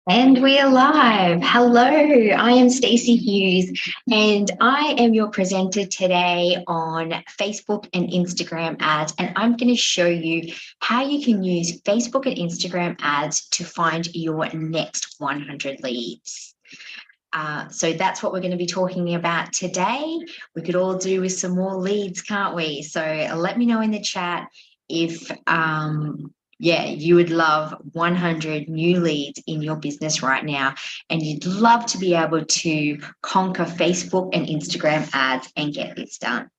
And we are live. Hello, I am Stacey Hughes, and I am your presenter today on Facebook and Instagram ads. And I'm going to show you how you can use Facebook and Instagram ads to find your next 100 leads. So that's what we're going to be talking about today. We could all do with some more leads, can't we? So let me know in the chat if you would love 100 new leads in your business right now, and you'd love to be able to conquer Facebook and Instagram ads and get this done.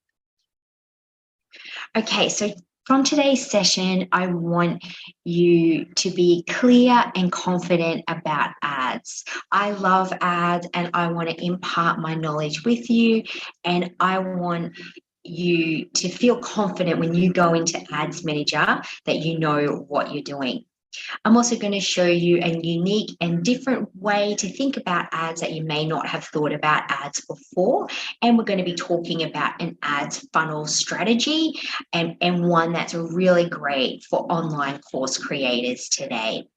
Okay, so from today's session, I want you to be clear and confident about ads. I love ads and I want to impart my knowledge with you, and I want you to feel confident when you go into Ads Manager that you know what you're doing. I'm also going to show you a unique and different way to think about ads that you may not have thought about ads before. And we're going to be talking about an ads funnel strategy and one that's really great for online course creators today.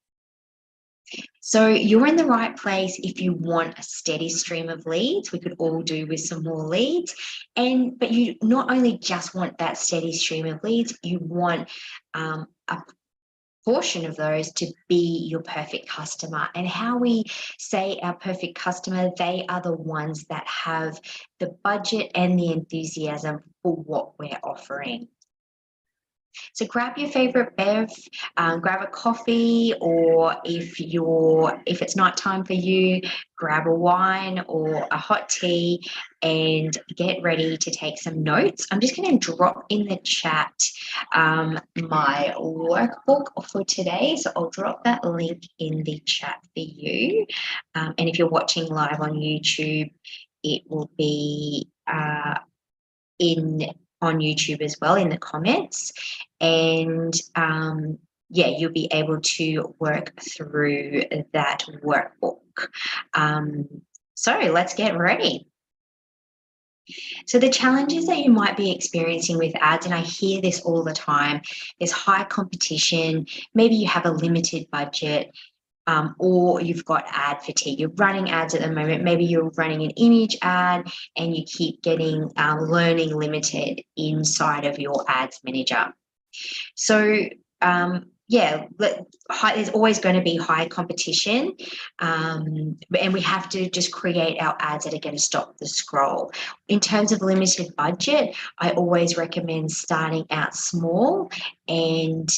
So you're in the right place if you want a steady stream of leads. We could all do with some more leads. But you not only just want that steady stream of leads, you want a portion of those to be your perfect customer. And how we say our perfect customer, they are the ones that have the budget and the enthusiasm for what we're offering. So grab your favorite bev, grab a coffee, or if it's night time for you, grab a wine or a hot tea and get ready to take some notes. I'm just going to drop in the chat my workbook for today. So I'll drop that link in the chat for you. And if you're watching live on YouTube, it will be on YouTube as well in the comments. And you'll be able to work through that workbook. So let's get ready. So the challenges that you might be experiencing with ads, and I hear this all the time, there's high competition, maybe you have a limited budget, or you've got ad fatigue. You're running ads at the moment. Maybe you're running an image ad and you keep getting learning limited inside of your ads manager. So there's always going to be high competition, and we have to just create our ads that are going to stop the scroll. In terms of limited budget, I always recommend starting out small and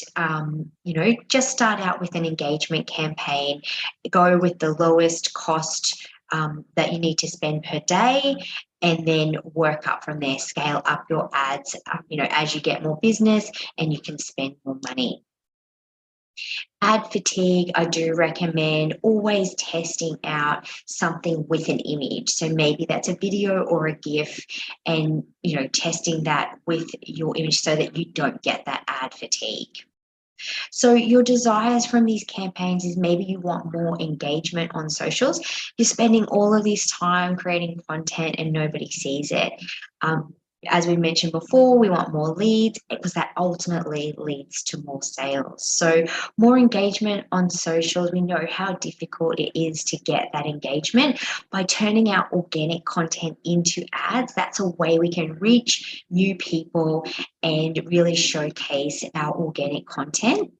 just start out with an engagement campaign. Go with the lowest cost that you need to spend per day, and then work up from there. Scale up your ads, as you get more business and you can spend more money. Ad fatigue, I do recommend always testing out something with an image. So maybe that's a video or a GIF, and testing that with your image so that you don't get that ad fatigue. So your desires from these campaigns is maybe you want more engagement on socials. You're spending all of this time creating content and nobody sees it. As we mentioned before, we want more leads because that ultimately leads to more sales. So more engagement on socials. We know how difficult it is to get that engagement. By turning our organic content into ads, that's a way we can reach new people and really showcase our organic content.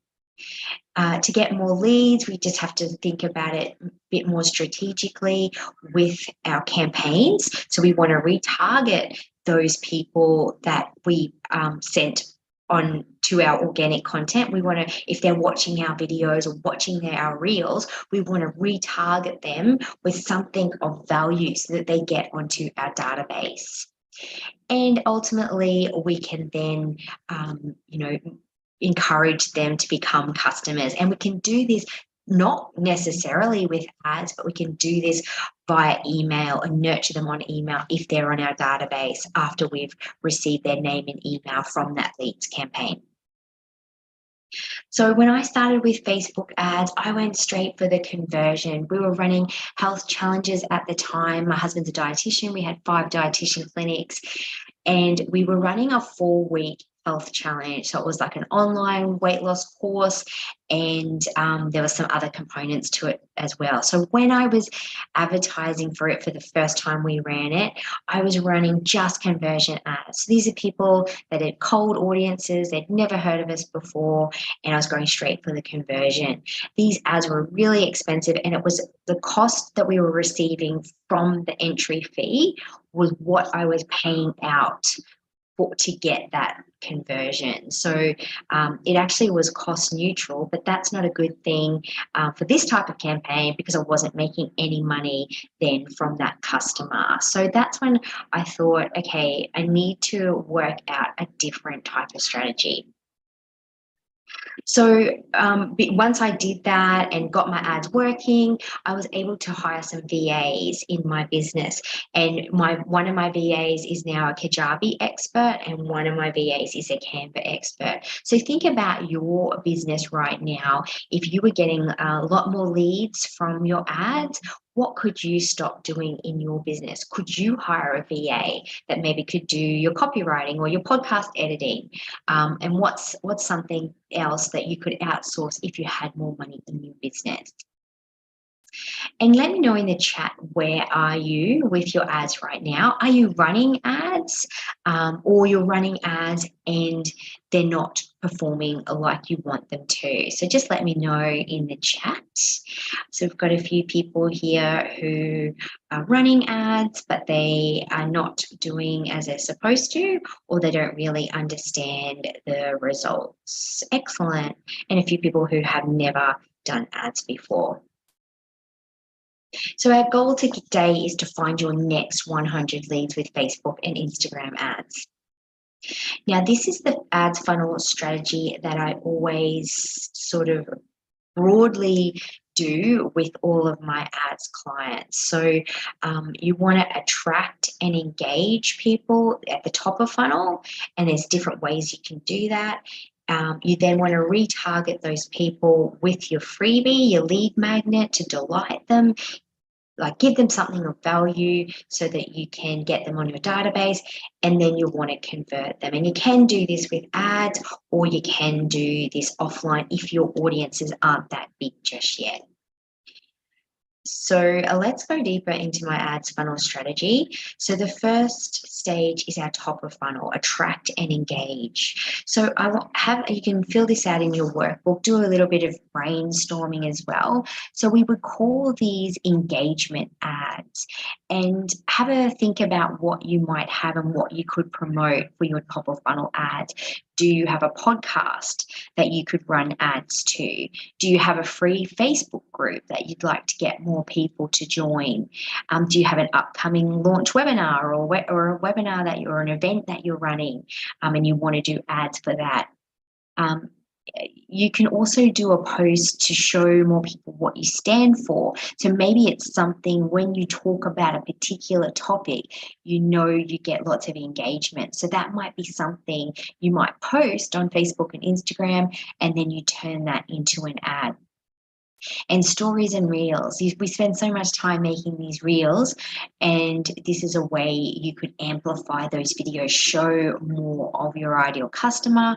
To get more leads, we just have to think about it a bit more strategically with our campaigns. So we want to retarget those people that we sent on to our organic content. We want to, if they're watching our videos or watching our reels, we want to retarget them with something of value so that they get onto our database. And ultimately, we can then, encourage them to become customers. And we can do this not necessarily with ads, but we can do this via email and nurture them on email if they're on our database after we've received their name and email from that leads campaign. So when I started with Facebook ads, I went straight for the conversion. We were running health challenges at the time. My husband's a dietitian. We had 5 dietitian clinics, and we were running a 4-week health challenge. So it was like an online weight loss course, and there were some other components to it as well. So when I was advertising for it for the first time we ran it, I was running just conversion ads. So these are people that had cold audiences, they'd never heard of us before, and I was going straight for the conversion. These ads were really expensive, and it was the cost that we were receiving from the entry fee was what I was paying out to get that conversion. So it actually was cost neutral, but that's not a good thing for this type of campaign because I wasn't making any money then from that customer. So that's when I thought, okay, I need to work out a different type of strategy. So once I did that and got my ads working, I was able to hire some VAs in my business. And one of my VAs is now a Kajabi expert, and one of my VAs is a Canva expert. So think about your business right now. If you were getting a lot more leads from your ads, what could you stop doing in your business? Could you hire a VA that maybe could do your copywriting or your podcast editing? And what's something else that you could outsource if you had more money in your business? And let me know in the chat, where are you with your ads right now? Are you running ads, or you're running ads and they're not performing like you want them to? So just let me know in the chat. So we've got a few people here who are running ads, but they are not doing as they're supposed to, or they don't really understand the results. Excellent. And a few people who have never done ads before. So our goal today is to find your next 100 leads with Facebook and Instagram ads. Now, this is the ads funnel strategy that I always sort of broadly do with all of my ads clients. So you want to attract and engage people at the top of funnel, and there's different ways you can do that. You then want to retarget those people with your freebie, your lead magnet, to delight them. Like, give them something of value so that you can get them on your database, and then you want to convert them. And you can do this with ads, or you can do this offline if your audiences aren't that big just yet. So let's go deeper into my ads funnel strategy. So the first stage is our top of funnel, attract and engage. So you can fill this out in your workbook, do a little bit of brainstorming as well. So we would call these engagement ads, and have a think about what you might have and what you could promote for your top of funnel ads. Do you have a podcast that you could run ads to? Do you have a free Facebook group that you'd like to get more people to join? Do you have an upcoming launch webinar or a webinar or an event that you're running, and you want to do ads for that? You can also do a post to show more people what you stand for. So maybe it's something, when you talk about a particular topic, you get lots of engagement. So that might be something you might post on Facebook and Instagram, and then you turn that into an ad. And stories and reels. We spend so much time making these reels, and this is a way you could amplify those videos, show more of your ideal customer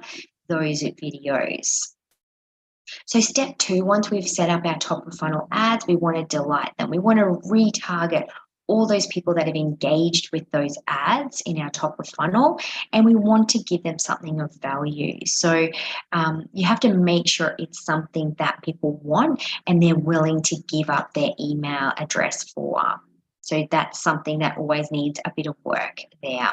those videos. So step 2, once we've set up our top of funnel ads, we want to delight them. We want to retarget all those people that have engaged with those ads in our top of funnel, and we want to give them something of value. So you have to make sure it's something that people want and they're willing to give up their email address for. So that's something that always needs a bit of work there.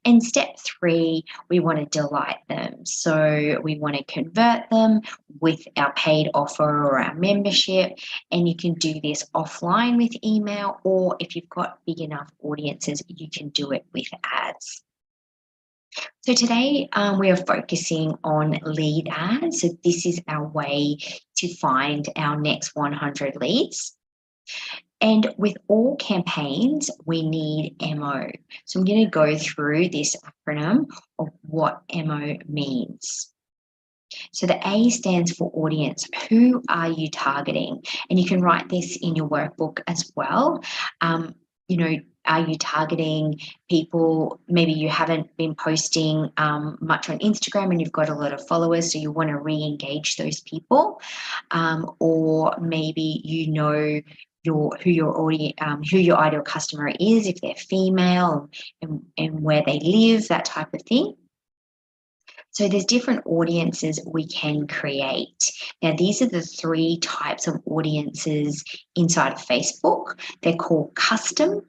And step 3, we want to delight them. So we want to convert them with our paid offer or our membership. And you can do this offline with email, or if you've got big enough audiences, you can do it with ads. So today we are focusing on lead ads. So this is our way to find our next 100 leads. And with all campaigns, we need MO. So I'm going to go through this acronym of what MO means. So the A stands for audience. Who are you targeting? And you can write this in your workbook as well. Are you targeting people? Maybe you haven't been posting much on Instagram and you've got a lot of followers, so you want to re-engage those people. Or maybe you know who your ideal customer is, if they're female, and where they live, that type of thing. So there's different audiences we can create. Now, these are the 3 types of audiences inside of Facebook. They're called custom,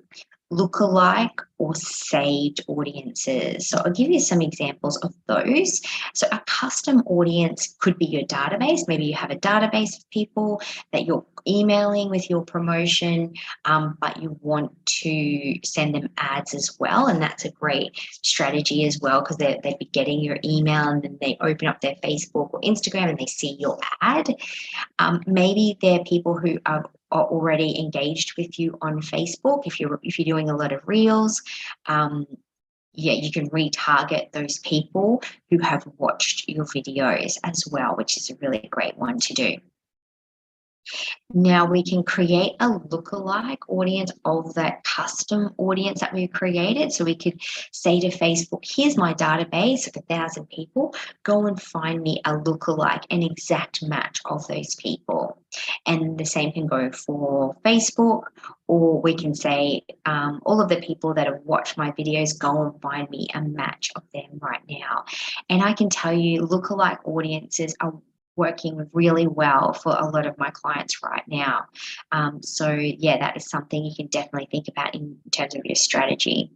lookalike, or saved audiences. So I'll give you some examples of those. So a custom audience could be your database. Maybe you have a database of people that you're emailing with your promotion, but you want to send them ads as well. And that's a great strategy as well, because they'd be getting your email and then they open up their Facebook or Instagram and they see your ad. Maybe they're people who are already engaged with you on Facebook. If you're doing a lot of reels, you can retarget those people who have watched your videos as well, which is a really great one to do. Now we can create a lookalike audience of that custom audience that we created. So we could say to Facebook, here's my database of 1,000 people, go and find me a lookalike, an exact match of those people. And the same can go for Facebook, or we can say, all of the people that have watched my videos, go and find me a match of them right now. And I can tell you, lookalike audiences are working really well for a lot of my clients right now. So yeah, that is something you can definitely think about in terms of your strategy.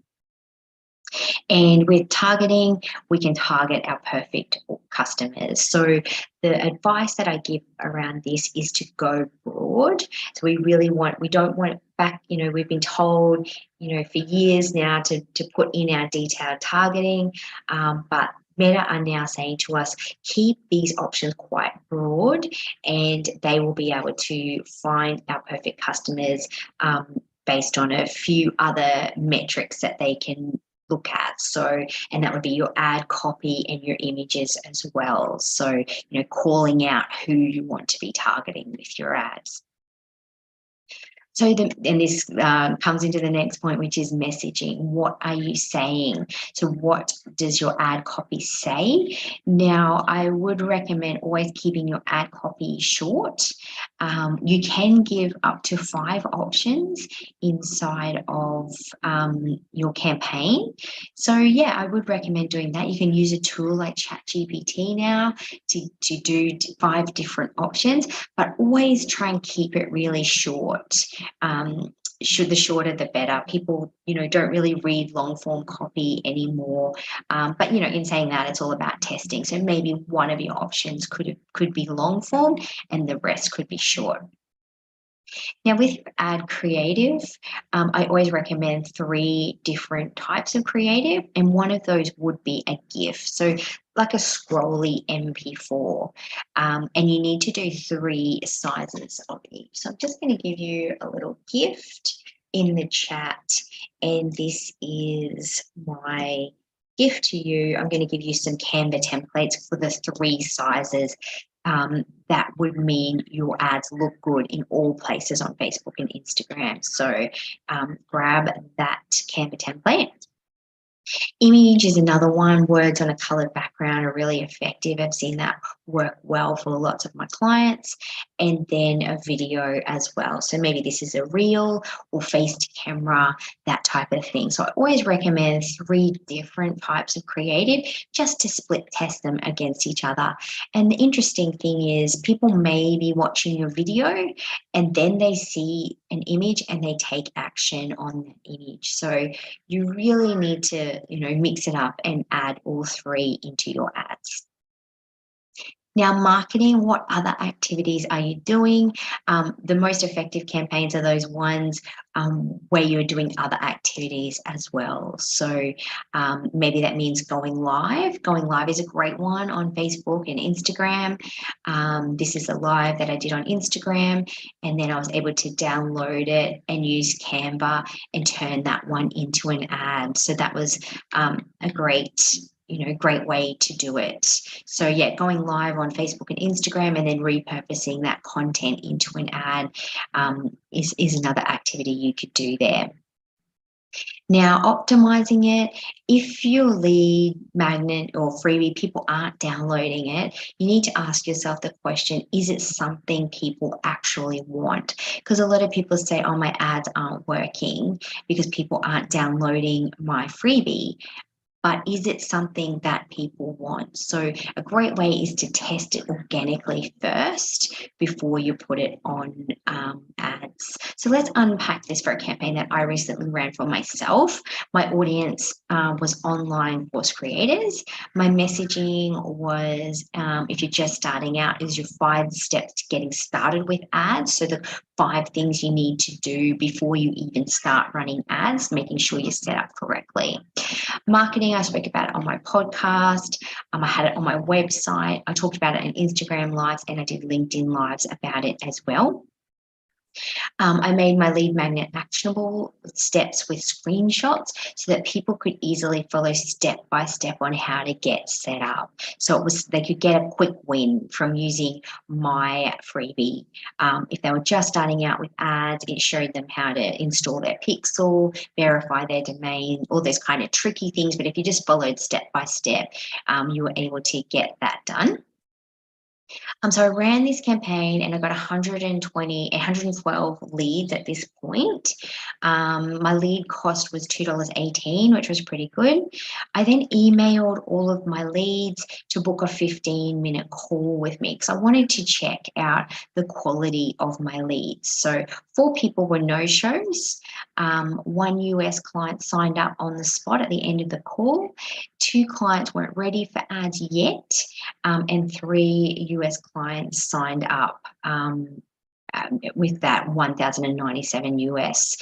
And with targeting, we can target our perfect customers. So the advice that I give around this is to go broad. So we don't want back, we've been told, for years now to put in our detailed targeting, but Meta are now saying to us, keep these options quite broad, and they will be able to find our perfect customers based on a few other metrics that they can look at. So, and that would be your ad copy and your images as well. So, calling out who you want to be targeting with your ads. So this comes into the next point, which is messaging. What are you saying? So what does your ad copy say? Now, I would recommend always keeping your ad copy short. You can give up to 5 options inside of your campaign. So yeah, I would recommend doing that. You can use a tool like ChatGPT now to do 5 different options, but always try and keep it really short. The shorter the better. People, don't really read long form copy anymore. But in saying that, it's all about testing. So maybe one of your options could be long form and the rest could be short. Now, with ad creative, I always recommend 3 different types of creative, and one of those would be a GIF. So like a scrolly MP4, and you need to do 3 sizes of each. So I'm just going to give you a little gift in the chat, and this is my gift to you. I'm going to give you some Canva templates for the 3 sizes. That would mean your ads look good in all places on Facebook and Instagram. So grab that Canva template. Image is another one. Words on a coloured background are really effective. I've seen that work well for lots of my clients. And then a video as well. So maybe this is a reel or face to camera, that type of thing. So I always recommend 3 different types of creative just to split test them against each other. And the interesting thing is people may be watching your video and then they see an image and they take action on that image. So you really need to, mix it up and add all 3 into your ads. Now, marketing, what other activities are you doing? The most effective campaigns are those ones where you're doing other activities as well. So maybe that means going live. Going live is a great one on Facebook and Instagram. This is a live that I did on Instagram, and then I was able to download it and use Canva and turn that one into an ad. So that was a great way to do it. So yeah, going live on Facebook and Instagram and then repurposing that content into an ad is another activity you could do there. Now, optimizing it, if your lead magnet or freebie people aren't downloading it, you need to ask yourself the question, is it something people actually want? Because a lot of people say, oh, my ads aren't working because people aren't downloading my freebie. But is it something that people want? So a great way is to test it organically first before you put it on ads. So let's unpack this for a campaign that I recently ran for myself. My audience was online course creators. My messaging was, if you're just starting out, is your 5 steps to getting started with ads. So the 5 things you need to do before you even start running ads, making sure you're set up correctly. Marketing, I spoke about it on my podcast. I had it on my website. I talked about it in Instagram lives, and I did LinkedIn lives about it as well. I made my lead magnet actionable steps with screenshots so that people could easily follow step by step on how to get set up. So they could get a quick win from using my freebie. If they were just starting out with ads, it showed them how to install their pixel, verify their domain, all those kind of tricky things. But if you just followed step by step, you were able to get that done. So I ran this campaign and I got 112 leads at this point. My lead cost was $2.18, which was pretty good. I then emailed all of my leads to book a 15-minute call with me because I wanted to check out the quality of my leads. So 4 people were no-shows. 1 US client signed up on the spot at the end of the call. 2 clients weren't ready for ads yet, and 3 US clients signed up with that 1,097 US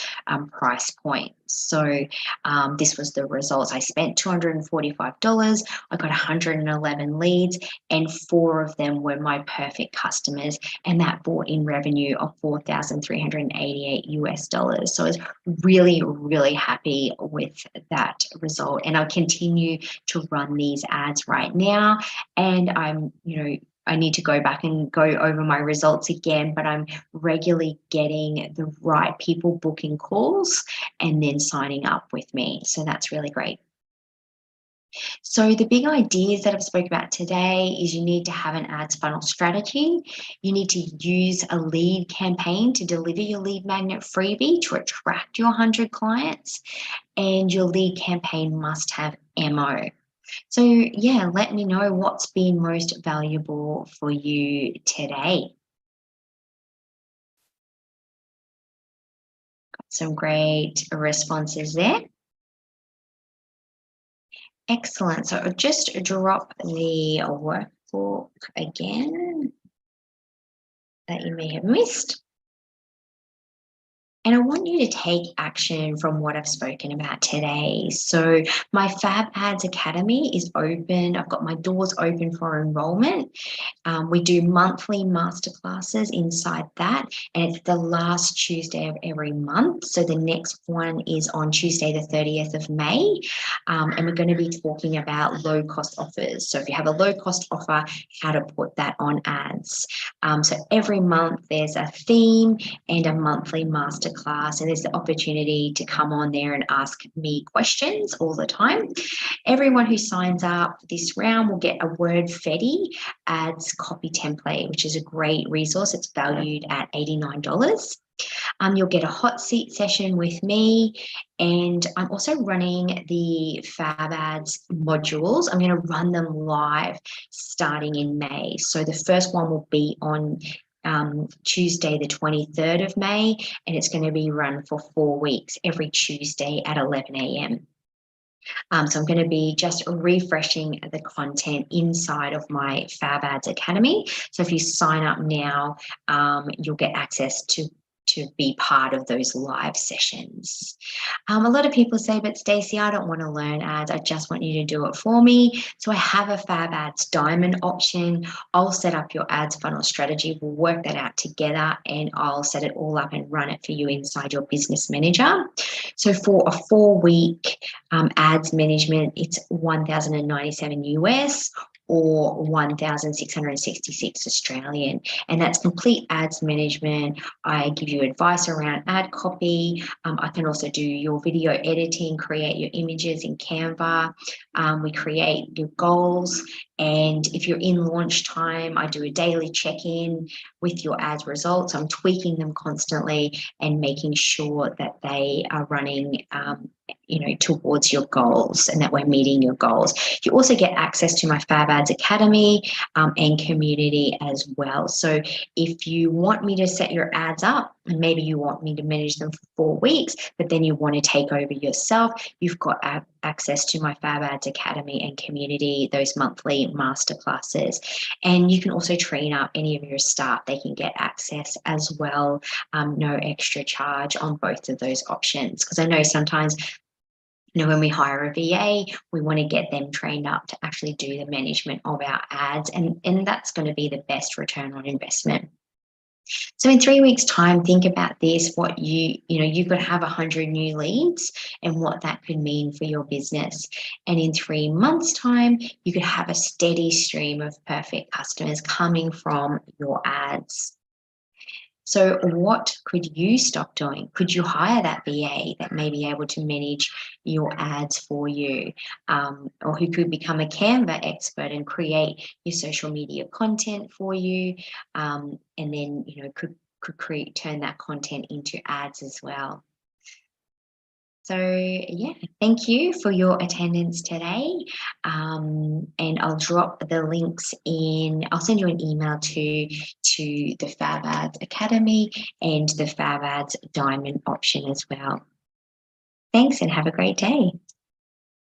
price point. So this was the results. I spent $245. I got 111 leads, and 4 of them were my perfect customers, and that brought in revenue of 4,388 US dollars. So I was really, really happy with that result, and I'll continue to run these ads right now. And I need to go back and go over my results again, but I'm regularly getting the right people booking calls and then signing up with me. So that's really great. So the big ideas that I've spoke about today is you need to have an ads funnel strategy. You need to use a lead campaign to deliver your lead magnet freebie to attract your 100 clients, and your lead campaign must have MO. So yeah, let me know what's been most valuable for you today. Some great responses there. Excellent. So I'll just drop the workbook again that you may have missed. And I want you to take action from what I've spoken about today. So my Fab Ads Academy is open. I've got my doors open for enrollment. We do monthly masterclasses inside that, and it's the last Tuesday of every month. So the next one is on Tuesday, the 30th of May, and we're going to be talking about low-cost offers. So if you have a low-cost offer, how to put that on ads. So every month there's a theme and a monthly masterclass, and there's the opportunity to come on there and ask me questions all the time. Everyone who signs up this round will get a WordFetti ads copy template, which is a great resource. It's valued at $89. You'll get a hot seat session with me, and I'm also running the Fab Ads modules. I'm going to run them live starting in May. So the first one will be on Tuesday, the 23rd of May, and it's going to be run for 4 weeks, every Tuesday at 11 a.m. So I'm going to be just refreshing the content inside of my Fab Ads Academy. So if you sign up now, you'll get access to be part of those live sessions. A lot of people say, but Stacey, I don't want to learn ads. I just want you to do it for me. So I have a Fab Ads Diamond option. I'll set up your ads funnel strategy. We'll work that out together, and I'll set it all up and run it for you inside your business manager. So for a 4-week ads management, it's $1,097 US, or 1,666 Australian. And that's complete ads management. I give you advice around ad copy. I can also do your video editing, create your images in Canva. We create your goals. And if you're in launch time, I do a daily check-in with your ads results. I'm tweaking them constantly and making sure that they are running towards your goals and that we're meeting your goals. You also get access to my Fab Ads Academy and community as well. So if you want me to set your ads up, and maybe you want me to manage them for 4 weeks, but then you want to take over yourself, you've got access to my Fab Ads Academy and community, those monthly masterclasses. And you can also train up any of your staff. They can get access as well, no extra charge on both of those options. Because I know sometimes when we hire a VA, we want to get them trained up to actually do the management of our ads, and that's going to be the best return on investment. So in 3 weeks' time, think about this, what you could have 100 new leads and what that could mean for your business. And in 3 months' time, you could have a steady stream of perfect customers coming from your ads. So what could you stop doing? Could you hire that VA that may be able to manage your ads for you, or who could become a Canva expert and create your social media content for you, and then could turn that content into ads as well. So yeah, thank you for your attendance today. And I'll drop the links in. I'll send you an email to the Fab Ads Academy and the Fab Ads Diamond option as well. Thanks and have a great day.